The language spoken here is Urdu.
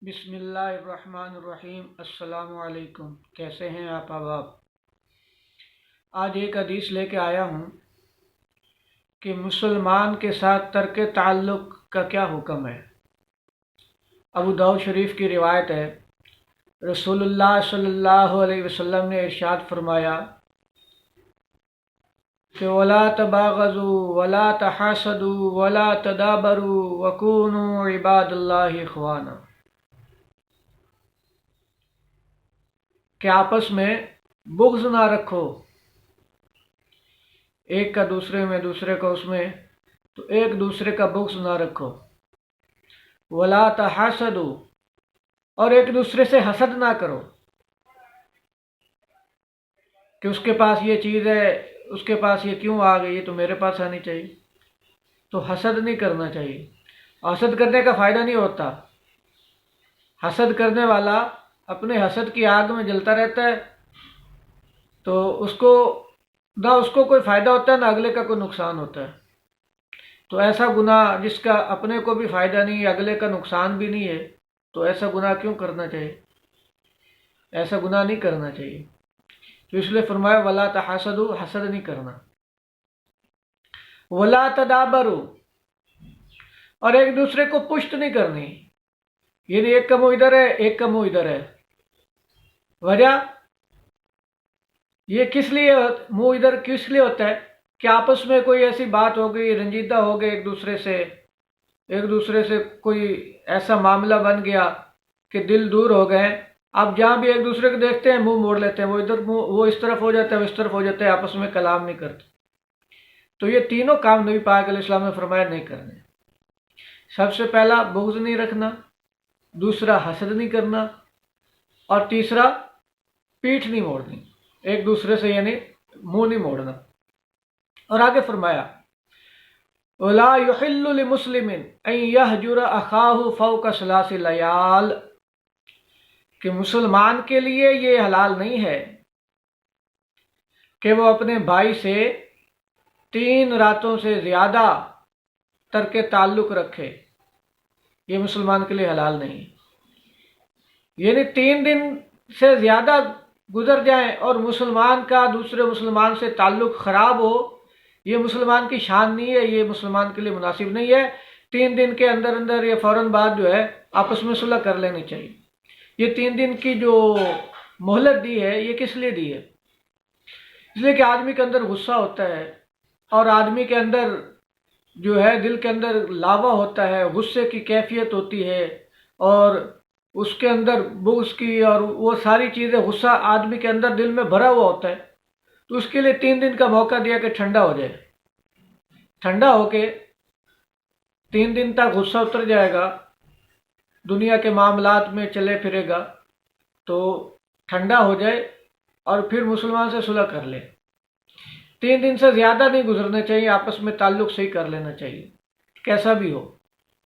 بسم اللہ الرحمن الرحیم۔ السلام علیکم، کیسے ہیں آپ احباب؟ آج ایک حدیث لے کے آیا ہوں کہ مسلمان کے ساتھ ترک تعلق کا کیا حکم ہے۔ ابو داؤد شریف کی روایت ہے، رسول اللہ صلی اللہ علیہ وسلم نے ارشاد فرمایا کہ وَلَا تَبَاغَضُوا وَلَا تَحَاسَدُوا وَلَا تَدَابَرُوا وَكُونُوا عِبَادَ اللَّهِ إِخْوَانًا، کہ آپس میں بغض نہ رکھو، ایک کا دوسرے میں، دوسرے کا اس میں، تو ایک دوسرے کا بغض نہ رکھو۔ ولا تحاسدوا، اور ایک دوسرے سے حسد نہ کرو کہ اس کے پاس یہ چیز ہے، اس کے پاس یہ کیوں آ گئی، یہ تو میرے پاس آنی چاہیے۔ تو حسد نہیں کرنا چاہیے، حسد کرنے کا فائدہ نہیں ہوتا۔ حسد کرنے والا اپنے حسد کی آگ میں جلتا رہتا ہے، تو نہ اس کو کوئی فائدہ ہوتا ہے، نہ اگلے کا کوئی نقصان ہوتا ہے۔ تو ایسا گناہ جس کا اپنے کو بھی فائدہ نہیں ہے، اگلے کا نقصان بھی نہیں ہے، تو ایسا گناہ کیوں کرنا چاہیے؟ ایسا گناہ نہیں کرنا چاہیے۔ تو اس لیے فرمایا ولا تحاسدوا، حسد نہیں کرنا۔ ولا تدابروا، اور ایک دوسرے کو پشت نہیں کرنی، یعنی ایک کا منہ ادھر ہے، ایک کا منہ ادھر ہے۔ وجہ یہ کس لیے منہ ادھر کس لیے ہوتا ہے کہ آپس میں کوئی ایسی بات ہو گئی، رنجیدہ ہو گئے ایک دوسرے سے کوئی ایسا معاملہ بن گیا کہ دل دور ہو گئے۔ اب جہاں بھی ایک دوسرے کو دیکھتے ہیں منہ موڑ لیتے ہیں، وہ اس طرف ہو جاتا ہے، وہ اس طرف ہو جاتا ہے، آپس میں کلام نہیں کرتے۔ تو یہ تینوں کام نبی پاک علیہ السلام نے فرمایا نہیں کرنے۔ سب سے پہلا بغض نہیں رکھنا، دوسرا حسد نہیں کرنا، اور تیسرا پیٹھ نہیں موڑنی، ایک دوسرے سے یعنی منہ نہیں موڑنا۔ اور آگے فرمایا وَلَا يُحِلُّ لِمُسْلِمٍ أَن يَهْجُرَ أَخَاهُ فَوْقَ ثَلَاثِ لَيَالٍ، کہ مسلمان کے لیے یہ حلال نہیں ہے کہ وہ اپنے بھائی سے 3 راتوں سے زیادہ ترک تعلق رکھے، یہ مسلمان کے لیے حلال نہیں، یعنی 3 دن سے زیادہ گزر جائیں اور مسلمان کا دوسرے مسلمان سے تعلق خراب ہو، یہ مسلمان کی شان نہیں ہے، یہ مسلمان کے لیے مناسب نہیں ہے۔ 3 دن کے اندر اندر یا فوراً بعد جو ہے آپس میں صلح کر لینی چاہیے۔ یہ 3 دن کی جو مہلت دی ہے، یہ کس لیے دی ہے؟ اس لیے کہ آدمی کے اندر غصہ ہوتا ہے، اور آدمی کے اندر جو ہے دل کے اندر لاوا ہوتا ہے، غصے کی کیفیت ہوتی ہے، اور اس کے اندر بغض کی اور وہ ساری چیزیں، غصہ آدمی کے اندر دل میں بھرا ہوا ہوتا ہے۔ تو اس کے لیے 3 دن کا موقع دیا کہ ٹھنڈا ہو جائے، ٹھنڈا ہو کے 3 دن تک غصہ اتر جائے گا، دنیا کے معاملات میں چلے پھرے گا، تو ٹھنڈا ہو جائے اور پھر مسلمان سے صلح کر لے۔ 3 دن سے زیادہ نہیں گزرنے چاہیے، آپس میں تعلق صحیح کر لینا چاہیے، کیسا بھی ہو۔